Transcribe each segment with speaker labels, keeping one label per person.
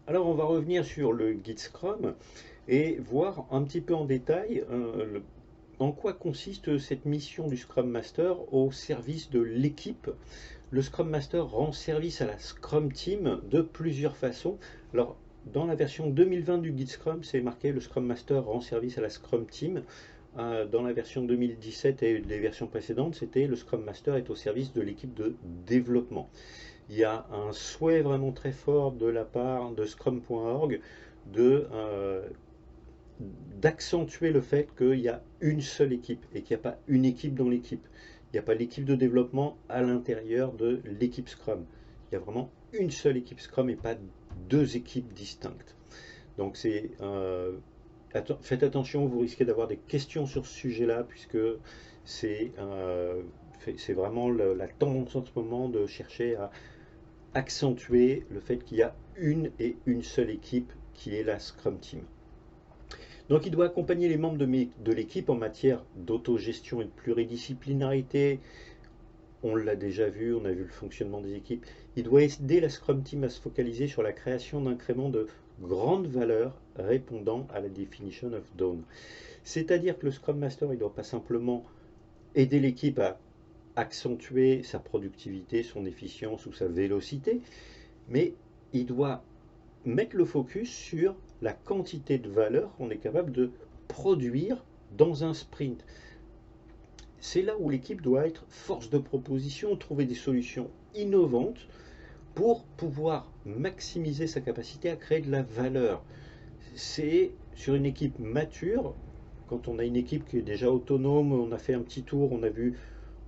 Speaker 1: Alors on va revenir sur le guide Scrum et voir un petit peu en détail en quoi consiste cette mission du Scrum Master au service de l'équipe. Le Scrum Master rend service à la Scrum Team de plusieurs façons. Alors dans la version 2020 du guide Scrum, c'est marqué le Scrum Master rend service à la Scrum Team. Dans la version 2017 et les versions précédentes, c'était le Scrum Master est au service de l'équipe de développement. Il y a un souhait vraiment très fort de la part de Scrum.org de, d'accentuer le fait qu'il y a une seule équipe et qu'il n'y a pas une équipe dans l'équipe. Il n'y a pas l'équipe de développement à l'intérieur de l'équipe Scrum. Il y a vraiment une seule équipe Scrum et pas deux équipes distinctes. Donc faites attention, vous risquez d'avoir des questions sur ce sujet-là puisque c'est c'est vraiment la tendance en ce moment de chercher à accentuer le fait qu'il y a une et une seule équipe qui est la Scrum Team. Donc il doit accompagner les membres de l'équipe en matière d'autogestion et de pluridisciplinarité. On l'a déjà vu, on a vu le fonctionnement des équipes. Il doit aider la Scrum Team à se focaliser sur la création d'incréments de grande valeur répondant à la definition of done. C'est-à-dire que le Scrum Master, il ne doit pas simplement aider l'équipe à accentuer sa productivité, son efficience ou sa vélocité, mais il doit mettre le focus sur la quantité de valeur qu'on est capable de produire dans un sprint. C'est là où l'équipe doit être force de proposition, trouver des solutions innovantes pour pouvoir maximiser sa capacité à créer de la valeur. C'est sur une équipe mature, quand on a une équipe qui est déjà autonome, on a fait un petit tour, on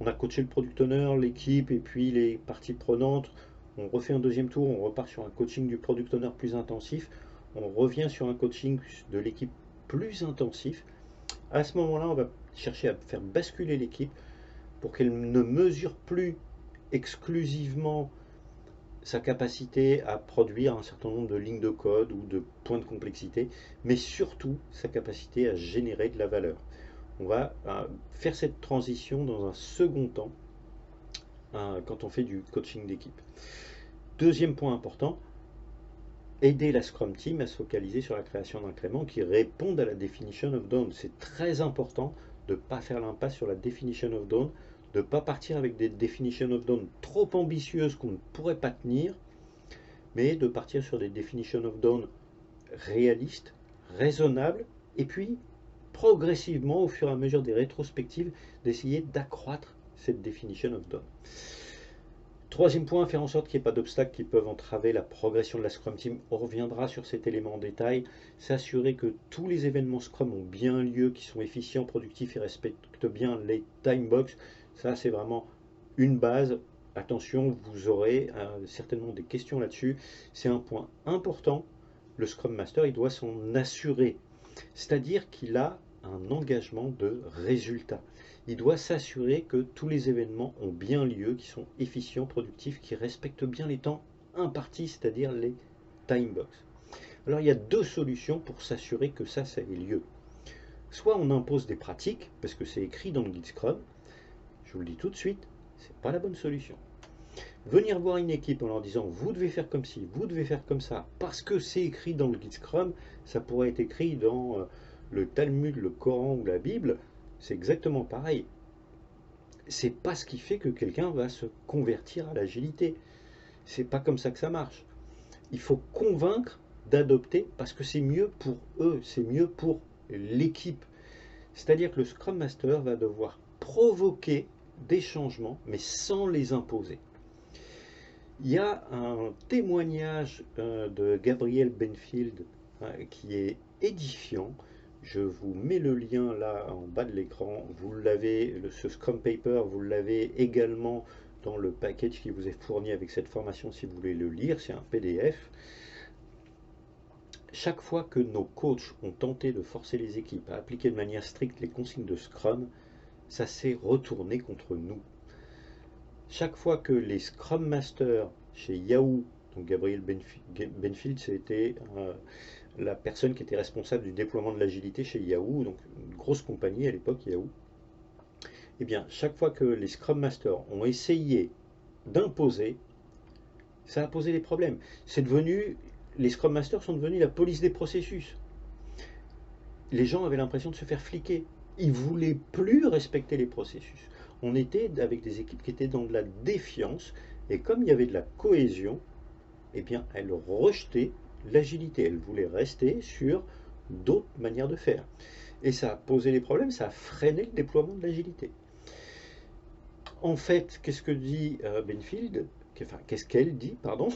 Speaker 1: a coaché le product owner, l'équipe et puis les parties prenantes, on refait un deuxième tour, on repart sur un coaching du product owner plus intensif, on revient sur un coaching de l'équipe plus intensif. À ce moment-là, on va chercher à faire basculer l'équipe pour qu'elle ne mesure plus exclusivement sa capacité à produire un certain nombre de lignes de code ou de points de complexité, mais surtout sa capacité à générer de la valeur. On va faire cette transition dans un second temps quand on fait du coaching d'équipe. Deuxième point important, aider la Scrum Team à se focaliser sur la création d'incréments qui répondent à la definition of done. C'est très important de ne pas faire l'impasse sur la definition of done, de ne pas partir avec des definition of done trop ambitieuses qu'on ne pourrait pas tenir, mais de partir sur des definition of done réalistes, raisonnables, et puis progressivement, au fur et à mesure des rétrospectives, d'essayer d'accroître cette definition of done. Troisième point, faire en sorte qu'il n'y ait pas d'obstacles qui peuvent entraver la progression de la Scrum Team. On reviendra sur cet élément en détail. S'assurer que tous les événements Scrum ont bien lieu, qu'ils sont efficients, productifs et respectent bien les time box. Ça, c'est vraiment une base. Attention, vous aurez certainement des questions là-dessus. C'est un point important. Le Scrum Master, il doit s'en assurer. C'est-à-dire qu'il a un engagement de résultat. Il doit s'assurer que tous les événements ont bien lieu, qui sont efficients, productifs, qui respectent bien les temps impartis, c'est-à-dire les time box. Alors il y a deux solutions pour s'assurer que ça ait lieu. Soit on impose des pratiques, parce que c'est écrit dans le guide Scrum, je vous le dis tout de suite, c'est pas la bonne solution. Venir voir une équipe en leur disant vous devez faire comme ci, vous devez faire comme ça, parce que c'est écrit dans le guide Scrum, ça pourrait être écrit dans le Talmud, le Coran ou la Bible, c'est exactement pareil. C'est pas ce qui fait que quelqu'un va se convertir à l'agilité. C'est pas comme ça que ça marche. Il faut convaincre d'adopter parce que c'est mieux pour eux, c'est mieux pour l'équipe. C'est-à-dire que le Scrum Master va devoir provoquer des changements, mais sans les imposer. Il y a un témoignage de Gabriel Benfield qui est édifiant. Je vous mets le lien là en bas de l'écran. Vous l'avez, ce Scrum Paper, vous l'avez également dans le package qui vous est fourni avec cette formation si vous voulez le lire. C'est un PDF. Chaque fois que nos coachs ont tenté de forcer les équipes à appliquer de manière stricte les consignes de Scrum, ça s'est retourné contre nous. Chaque fois que les Scrum Masters chez Yahoo, donc Gabriel Benfield, c'était la personne qui était responsable du déploiement de l'agilité chez Yahoo, donc une grosse compagnie à l'époque, Yahoo, et bien chaque fois que les Scrum Masters ont essayé d'imposer, ça a posé des problèmes. C'est devenu les Scrum Masters sont devenus la police des processus. Les gens avaient l'impression de se faire fliquer. Ils ne voulaient plus respecter les processus. On était avec des équipes qui étaient dans de la défiance, et comme il y avait de la cohésion, eh bien, elles rejetaient l'agilité. Elles voulaient rester sur d'autres manières de faire. Et ça a posé des problèmes, ça a freiné le déploiement de l'agilité. En fait, qu'est-ce que dit Benfield, enfin, qu'est-ce qu'elle dit, pardon,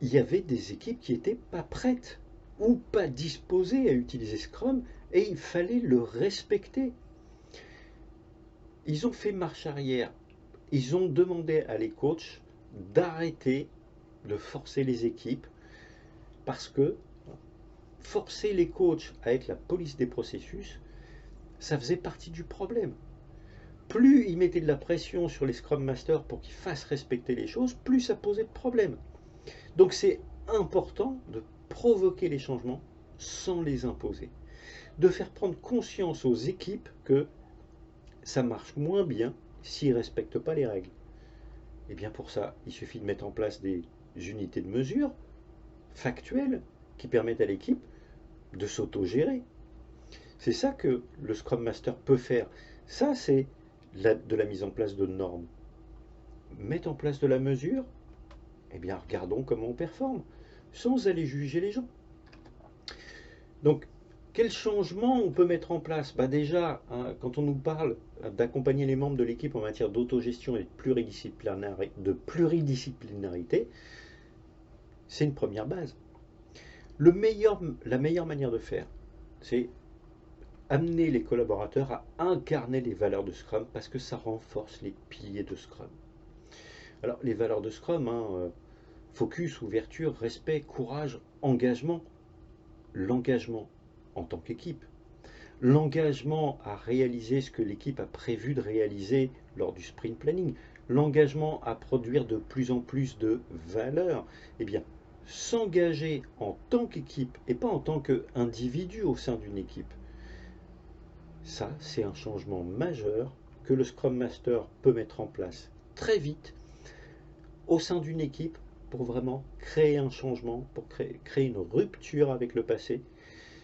Speaker 1: il y avait des équipes qui n'étaient pas prêtes ou pas disposées à utiliser Scrum, et il fallait le respecter. Ils ont fait marche arrière. Ils ont demandé à les coachs d'arrêter de forcer les équipes, parce que forcer les coachs à être la police des processus, ça faisait partie du problème. Plus ils mettaient de la pression sur les Scrum Masters pour qu'ils fassent respecter les choses, plus ça posait de problèmes. Donc c'est important de provoquer les changements sans les imposer. De faire prendre conscience aux équipes que ça marche moins bien s'ils ne respectent pas les règles. Et bien pour ça, il suffit de mettre en place des unités de mesure factuelles qui permettent à l'équipe de s'auto-gérer. C'est ça que le Scrum Master peut faire. Ça, c'est de la mise en place de normes. Mettre en place de la mesure, eh bien regardons comment on performe, sans aller juger les gens. Donc, quel changement on peut mettre en place? Déjà, hein, quand on nous parle d'accompagner les membres de l'équipe en matière d'autogestion et de pluridisciplinarité, c'est une première base. La meilleure manière de faire, c'est amener les collaborateurs à incarner les valeurs de Scrum, parce que ça renforce les piliers de Scrum. Alors, les valeurs de Scrum, focus, ouverture, respect, courage, engagement. L'engagement en tant qu'équipe, l'engagement à réaliser ce que l'équipe a prévu de réaliser lors du sprint planning, l'engagement à produire de plus en plus de valeur, eh bien, s'engager en tant qu'équipe et pas en tant qu'individu au sein d'une équipe, ça, c'est un changement majeur que le Scrum Master peut mettre en place très vite au sein d'une équipe pour vraiment créer un changement, pour créer une rupture avec le passé.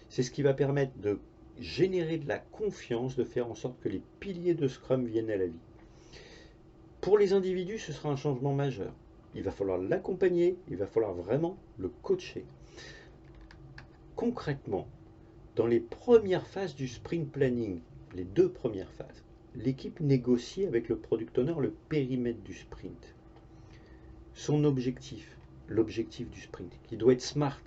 Speaker 1: C'est ce qui va permettre de générer de la confiance, de faire en sorte que les piliers de Scrum viennent à la vie. Pour les individus, ce sera un changement majeur. Il va falloir l'accompagner, il va falloir vraiment le coacher. Concrètement, dans les premières phases du sprint planning, les 2 premières phases, l'équipe négocie avec le product owner le périmètre du sprint. Son objectif, l'objectif du sprint, qui doit être smart,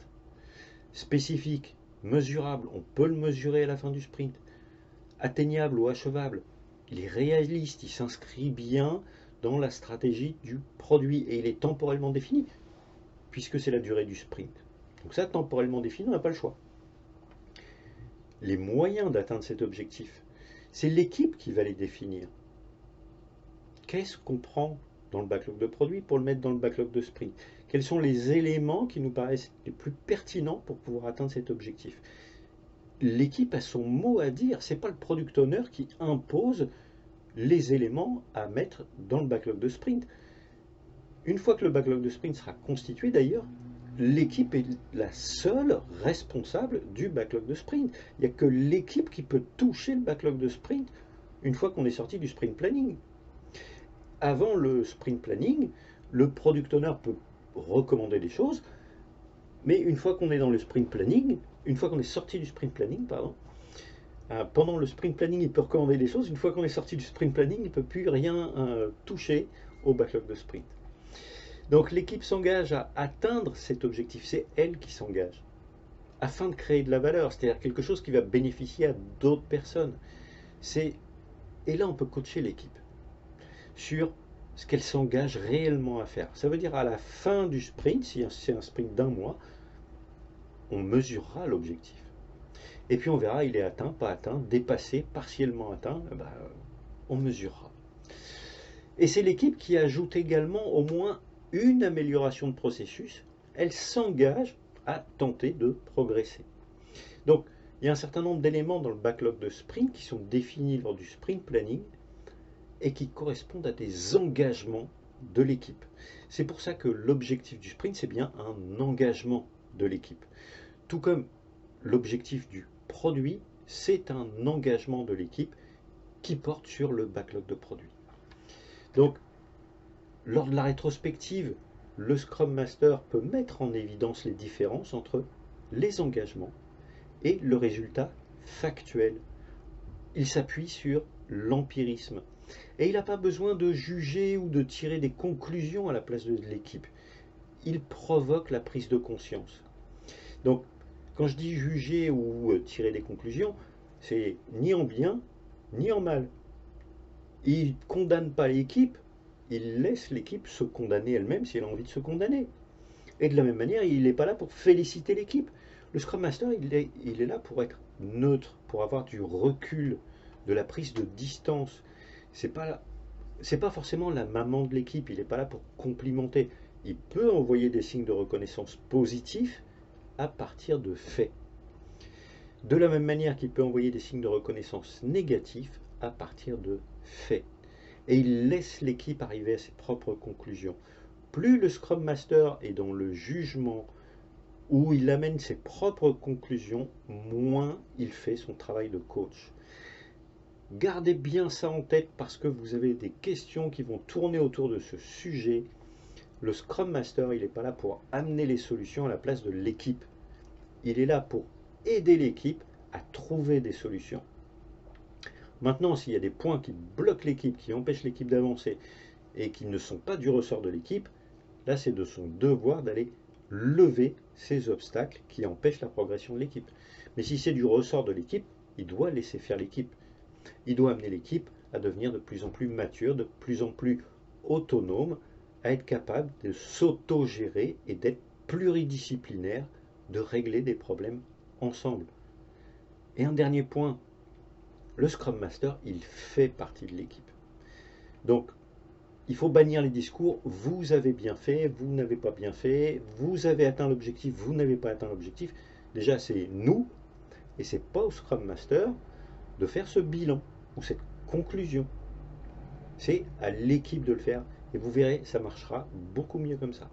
Speaker 1: spécifique, mesurable, on peut le mesurer à la fin du sprint, atteignable ou achevable, il est réaliste, il s'inscrit bien dans la stratégie du produit et il est temporellement défini, puisque c'est la durée du sprint. Donc ça, temporellement défini, on n'a pas le choix. Les moyens d'atteindre cet objectif, c'est l'équipe qui va les définir. Qu'est-ce qu'on prend dans le backlog de produit pour le mettre dans le backlog de sprint? Quels sont les éléments qui nous paraissent les plus pertinents pour pouvoir atteindre cet objectif? L'équipe a son mot à dire, ce n'est pas le product owner qui impose les éléments à mettre dans le backlog de sprint. Une fois que le backlog de sprint sera constitué d'ailleurs, l'équipe est la seule responsable du backlog de sprint. Il n'y a que l'équipe qui peut toucher le backlog de sprint une fois qu'on est sorti du sprint planning. Avant le sprint planning, le product owner peut recommander des choses, mais une fois qu'on est dans le sprint planning, une fois qu'on est sorti du sprint planning, pendant le sprint planning, il peut recommander des choses. Une fois qu'on est sorti du sprint planning, il ne peut plus rien toucher au backlog de sprint. Donc l'équipe s'engage à atteindre cet objectif, c'est elle qui s'engage, afin de créer de la valeur, c'est-à-dire quelque chose qui va bénéficier à d'autres personnes. Et là, on peut coacher l'équipe sur ce qu'elle s'engage réellement à faire. Ça veut dire à la fin du sprint, si c'est un sprint d'1 mois, on mesurera l'objectif. Et puis on verra, il est atteint, pas atteint, dépassé, partiellement atteint, on mesurera. Et c'est l'équipe qui ajoute également au moins une amélioration de processus. Elle s'engage à tenter de progresser. Donc, il y a un certain nombre d'éléments dans le backlog de sprint qui sont définis lors du sprint planning et qui correspondent à des engagements de l'équipe. C'est pour ça que l'objectif du sprint, c'est bien un engagement de l'équipe. Tout comme l'objectif du produit, c'est un engagement de l'équipe qui porte sur le backlog de produits. Donc, lors de la rétrospective, le Scrum Master peut mettre en évidence les différences entre les engagements et le résultat factuel. Il s'appuie sur l'empirisme. Et il n'a pas besoin de juger ou de tirer des conclusions à la place de l'équipe. Il provoque la prise de conscience. Donc, quand je dis juger ou tirer des conclusions, c'est ni en bien, ni en mal. Il ne condamne pas l'équipe, il laisse l'équipe se condamner elle-même si elle a envie de se condamner. Et de la même manière, il n'est pas là pour féliciter l'équipe. Le Scrum Master, il est là pour être neutre, pour avoir du recul, de la prise de distance. C'est pas forcément la maman de l'équipe, il n'est pas là pour complimenter. Il peut envoyer des signes de reconnaissance positifs à partir de faits. De la même manière qu'il peut envoyer des signes de reconnaissance négatifs à partir de faits. Et il laisse l'équipe arriver à ses propres conclusions. Plus le Scrum Master est dans le jugement, où il amène ses propres conclusions, moins il fait son travail de coach. Gardez bien ça en tête parce que vous avez des questions qui vont tourner autour de ce sujet. Le Scrum Master, il n'est pas là pour amener les solutions à la place de l'équipe. Il est là pour aider l'équipe à trouver des solutions. Maintenant, s'il y a des points qui bloquent l'équipe, qui empêchent l'équipe d'avancer et qui ne sont pas du ressort de l'équipe, là c'est de son devoir d'aller lever ces obstacles qui empêchent la progression de l'équipe. Mais si c'est du ressort de l'équipe, il doit laisser faire l'équipe. Il doit amener l'équipe à devenir de plus en plus mature, de plus en plus autonome, à être capable de s'auto-gérer et d'être pluridisciplinaire, de régler des problèmes ensemble. Et un dernier point, le Scrum Master, il fait partie de l'équipe. Donc, il faut bannir les discours, vous avez bien fait, vous n'avez pas bien fait, vous avez atteint l'objectif, vous n'avez pas atteint l'objectif. Déjà, c'est nous, et c'est pas au Scrum Master de faire ce bilan ou cette conclusion. C'est à l'équipe de le faire, et vous verrez, ça marchera beaucoup mieux comme ça.